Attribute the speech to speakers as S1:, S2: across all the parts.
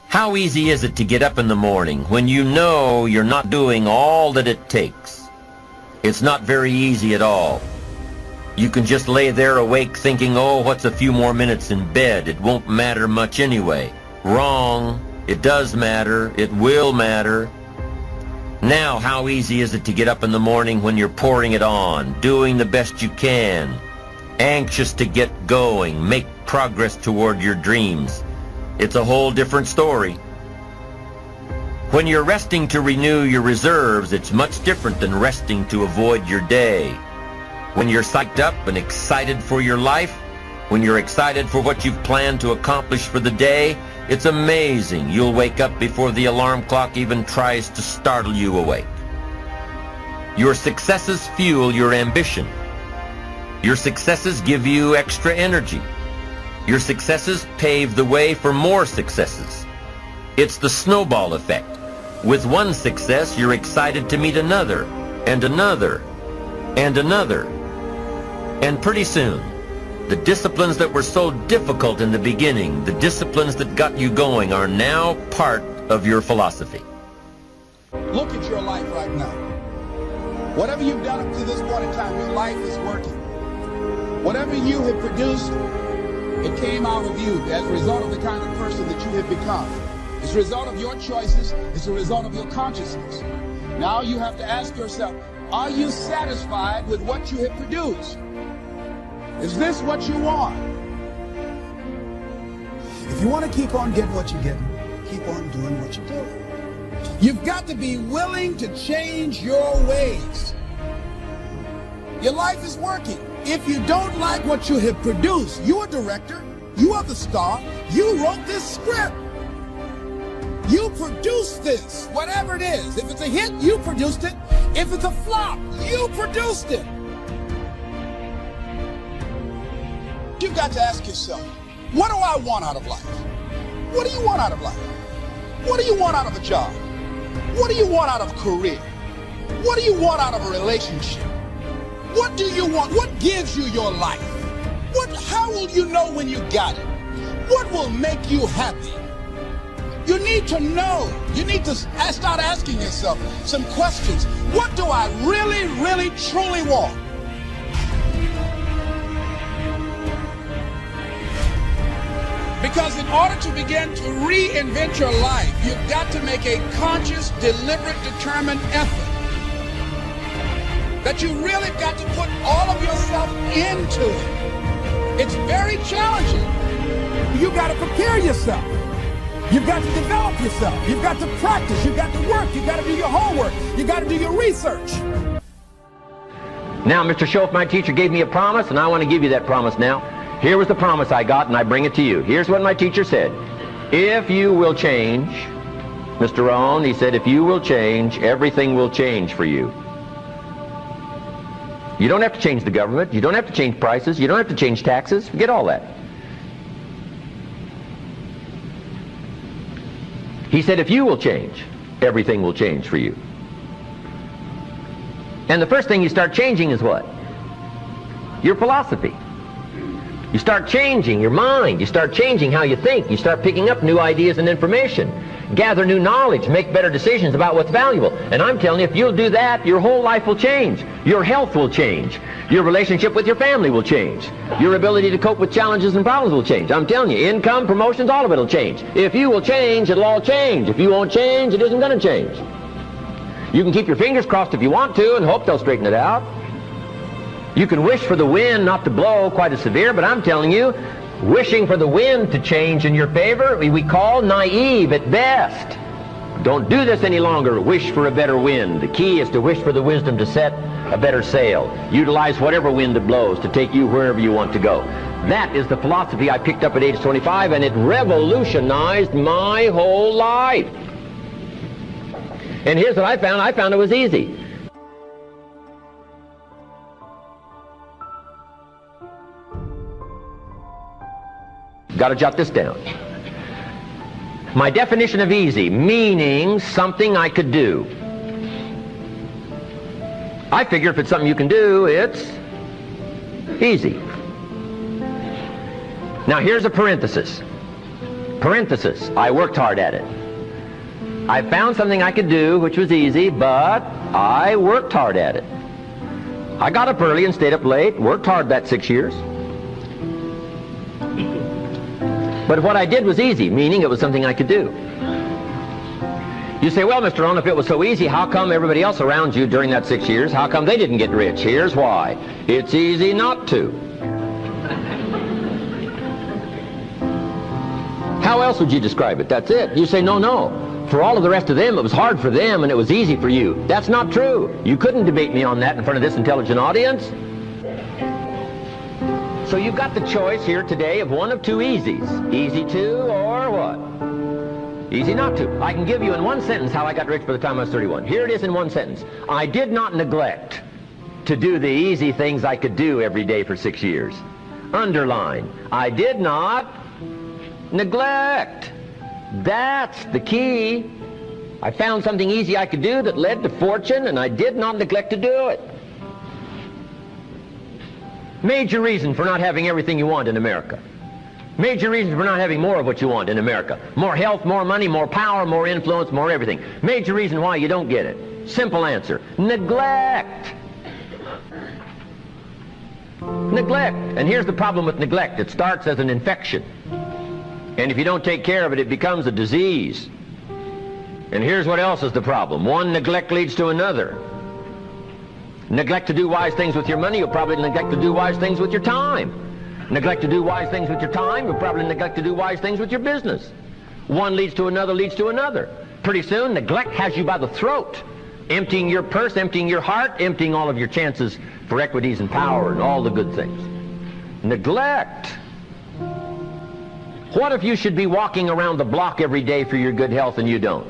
S1: How easy is it to get up in the morning when you know you're not doing all that it takes? It's not very easy at all. You can just lay there awake thinking, oh, what's a few more minutes in bed? It won't matter much anyway. Wrong. It does matter. It will matter. Now, how easy is it to get up in the morning when you're pouring it on, doing the best you can, anxious to get going, make progress toward your dreams? It's a whole different story. When you're resting to renew your reserves, it's much different than resting to avoid your day. When you're psyched up and excited for your life, when you're excited for what you've planned to accomplish for the day, it's amazing. You'll wake up before the alarm clock even tries to startle you awake. Your successes fuel your ambition. Your successes give you extra energy. Your successes pave the way for more successes. It's the snowball effect. With one success, you're excited to meet another, and another, and another. And pretty soon, the disciplines that were so difficult in the beginning, the disciplines that got you going, are now part of your philosophy.
S2: Look at your life right now. Whatever you've done up to this point in time, your life is working. Whatever you have produced, it came out of you as a result of the kind of person that you have become. It's a result of your choices. It's a result of your consciousness. Now you have to ask yourself, are you satisfied with what you have produced? Is this what you want? If you want to keep on getting what you're getting, keep on doing what you're doing. You've got to be willing to change your ways. Your life is working. If you don't like what you have produced, you're a director, you are the star, you wrote this script. You produced this, whatever it is. If it's a hit, you produced it. If it's a flop, you produced it. You've got to ask yourself, what do I want out of life? What do you want out of life? What do you want out of a job? What do you want out of a career? What do you want out of a relationship? What do you want? What gives you your life? How will you know when you got it? What will make you happy? You need to know. You need to start asking yourself some questions. What do I really, really, truly want? Because in order to begin to reinvent your life, you've got to make a conscious, deliberate, determined effort. That you really got to put all of yourself into it. It's very challenging. You've got to prepare yourself. You've got to develop yourself. You've got to practice. You've got to work. You've got to do your homework. You've got to do your research.
S1: Now, Mr. Schultz, my teacher gave me a promise, and I want to give you that promise now. Here was the promise I got, and I bring it to you. Here's what my teacher said. If you will change, Mr. Rohn, he said, if you will change, everything will change for you. You don't have to change the government. You don't have to change prices. You don't have to change taxes. Forget all that. He said, if you will change, everything will change for you. And the first thing you start changing is what? Your philosophy. You start changing your mind. You start changing how you think. You start picking up new ideas and information. Gather new knowledge. Make better decisions about what's valuable. And I'm telling you, if you'll do that, your whole life will change. Your health will change. Your relationship with your family will change. Your ability to cope with challenges and problems will change. I'm telling you, income, promotions, all of it will change. If you will change, it'll all change. If you won't change, it isn't going to change. You can keep your fingers crossed if you want to and hope they'll straighten it out. You can wish for the wind not to blow quite as severe, but I'm telling you, wishing for the wind to change in your favor, we call naive at best. Don't do this any longer. Wish for a better wind. The key is to wish for the wisdom to set a better sail. Utilize whatever wind it blows to take you wherever you want to go. That is the philosophy I picked up at age 25, and it revolutionized my whole life. And here's what I found. I found it was easy. Got to jot this down. My definition of easy, meaning something I could do. I figure if it's something you can do, it's easy. Now here's a parenthesis. Parenthesis, I worked hard at it. I found something I could do which was easy, but I worked hard at it. I got up early and stayed up late, worked hard that 6 years. But what I did was easy, meaning it was something I could do. You say, well, Mr. Rohn, if it was so easy, how come everybody else around you during that 6 years, how come they didn't get rich? Here's why. It's easy not to. How else would you describe it? That's it. You say, no. For all of the rest of them, it was hard for them and it was easy for you. That's not true. You couldn't debate me on that in front of this intelligent audience. So you've got the choice here today of one of two easies. Easy to or what? Easy not to. I can give you in one sentence how I got rich by the time I was 31. Here it is in one sentence. I did not neglect to do the easy things I could do every day for 6 years. Underline. I did not neglect. That's the key. I found something easy I could do that led to fortune, and I did not neglect to do it. Major reason for not having everything you want in America. Major reason for not having more of what you want in America. More health, more money, more power, more influence, more everything. Major reason why you don't get it. Simple answer. Neglect. Neglect. And here's the problem with neglect. It starts as an infection. And if you don't take care of it, it becomes a disease. And here's what else is the problem. One neglect leads to another. Neglect to do wise things with your money, you'll probably neglect to do wise things with your time. Neglect to do wise things with your time, you'll probably neglect to do wise things with your business. One leads to another, leads to another. Pretty soon, neglect has you by the throat, emptying your purse, emptying your heart, emptying all of your chances for equities and power and all the good things. Neglect. What if you should be walking around the block every day for your good health and you don't?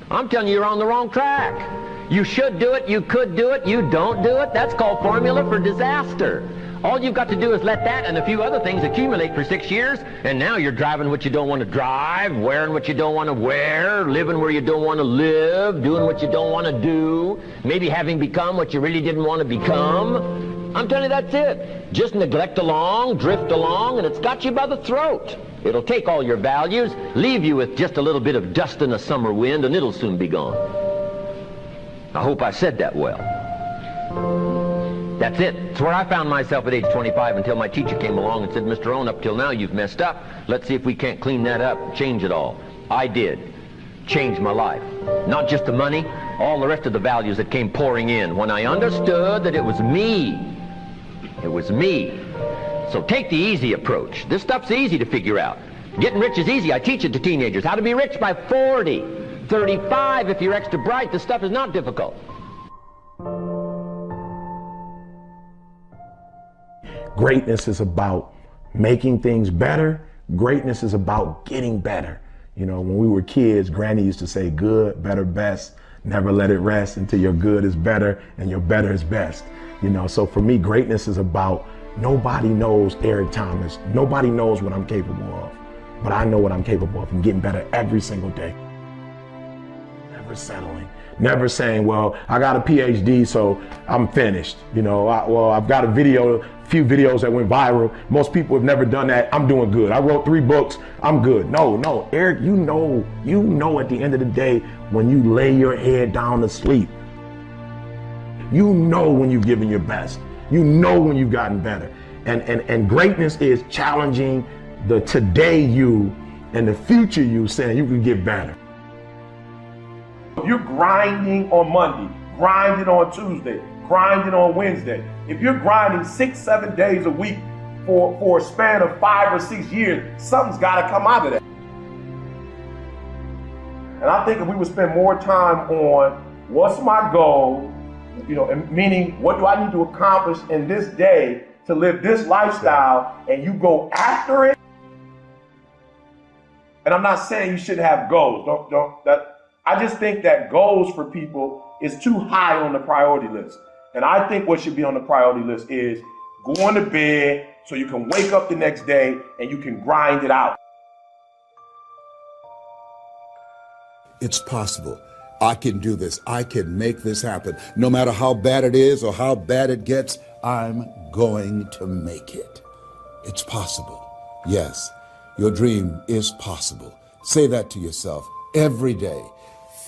S1: I'm telling you, you're on the wrong track. You should do it, you could do it, you don't do it. That's called formula for disaster. All you've got to do is let that and a few other things accumulate for 6 years, and now you're driving what you don't want to drive, wearing what you don't want to wear, living where you don't want to live, doing what you don't want to do, maybe having become what you really didn't want to become. I'm telling you, that's it. Just neglect along, drift along, and it's got you by the throat. It'll take all your values, leave you with just a little bit of dust in a summer wind, and it'll soon be gone. I hope I said that well. That's it. It's where I found myself at age 25 until my teacher came along and said, Mr. Rohn, up till now you've messed up. Let's see if we can't clean that up, change it all. I did. Changed my life. Not just the money, all the rest of the values that came pouring in when I understood that it was me. It was me. So take the easy approach. This stuff's easy to figure out. Getting rich is easy. I teach it to teenagers. How to be rich by 40, 35 if you're extra bright. This stuff is not difficult.
S3: Greatness is about making things better. Greatness is about getting better. You know, when we were kids, Granny used to say, good, better, best. Never let it rest until your good is better and your better is best. You know, so for me, greatness is about nobody knows Eric Thomas. Nobody knows what I'm capable of. But I know what I'm capable of and getting better every single day. Never settling. Never saying, well, I got a PhD, so I'm finished. You know, I've got a few videos that went viral. Most people have never done that. I'm doing good. I wrote 3 books. I'm good. No, Eric, you know at the end of the day, when you lay your head down to sleep, you know when you've given your best. You know when you've gotten better. And greatness is challenging the today you and the future you, saying you can get better.
S4: If you're grinding on Monday, grinding on Tuesday, grinding on Wednesday, if you're grinding 6-7 days a week for a span of 5 or 6 years, something's got to come out of that. And I think if we would spend more time on what's my goal, you know, and meaning what do I need to accomplish in this day to live this lifestyle, and you go after it. And I'm not saying you shouldn't have goals. I just think that goals for people is too high on the priority list. And I think what should be on the priority list is going to bed so you can wake up the next day and you can grind it out.
S5: It's possible I can do this. I can make this happen. No matter how bad it is or how bad it gets, I'm going to make it. It's possible. Yes, your dream is possible. Say that to yourself every day.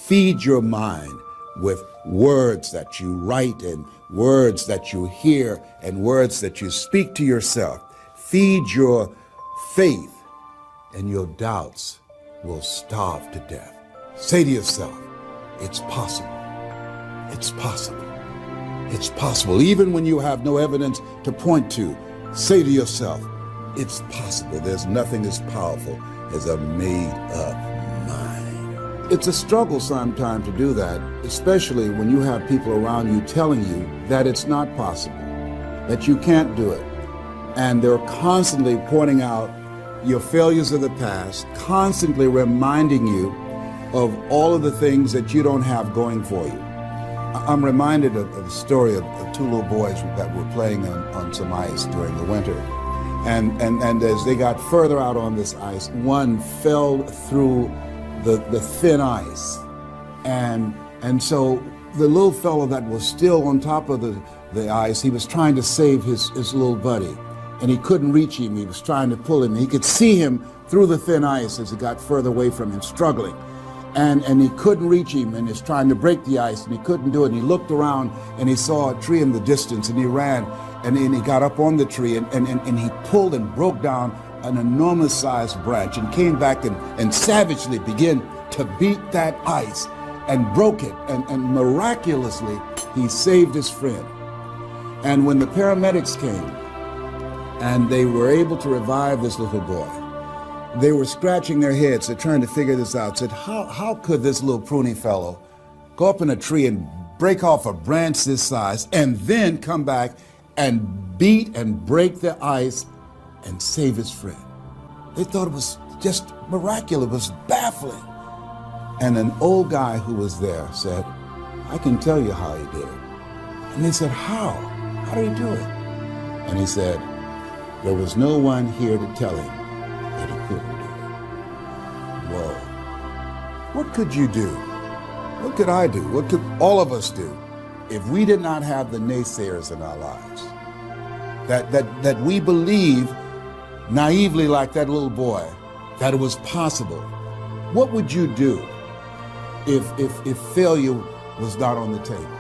S5: Feed your mind with words that you write and words that you hear and words that you speak to yourself. Feed your faith and your doubts will starve to death. Say to yourself, it's possible. It's possible. It's possible. Even when you have no evidence to point to, say to yourself, it's possible. There's nothing as powerful as a made-up mind. It's a struggle sometimes to do that, especially when you have people around you telling you that it's not possible, that you can't do it. And they're constantly pointing out your failures of the past, constantly reminding you of all of the things that you don't have going for you. I'm reminded of the story of two little boys that were playing on some ice during the winter. And as they got further out on this ice, one fell through the thin ice. And so the little fellow that was still on top of the ice, he was trying to save his little buddy. And he couldn't reach him. He was trying to pull him. He could see him through the thin ice as he got further away from him, struggling. And he couldn't reach him, and he's trying to break the ice, and he couldn't do it. And he looked around, and he saw a tree in the distance, and he ran, and he got up on the tree, and he pulled and broke down an enormous-sized branch, and came back and savagely began to beat that ice, and broke it, and miraculously, he saved his friend. And when the paramedics came, and they were able to revive this little boy, they were scratching their heads. They're trying to figure this out. Said, how could this little pruny fellow go up in a tree and break off a branch this size and then come back and beat and break the ice and save his friend? They thought it was just miraculous. It was baffling. And an old guy who was there said, I can tell you how he did it. And they said, how? How did he do it? And he said, there was no one here to tell him that he couldn't do it. Whoa. What could you do? What could I do? What could all of us do if we did not have the naysayers in our lives? That we believe naively, like that little boy, that it was possible. What would you do if failure was not on the table?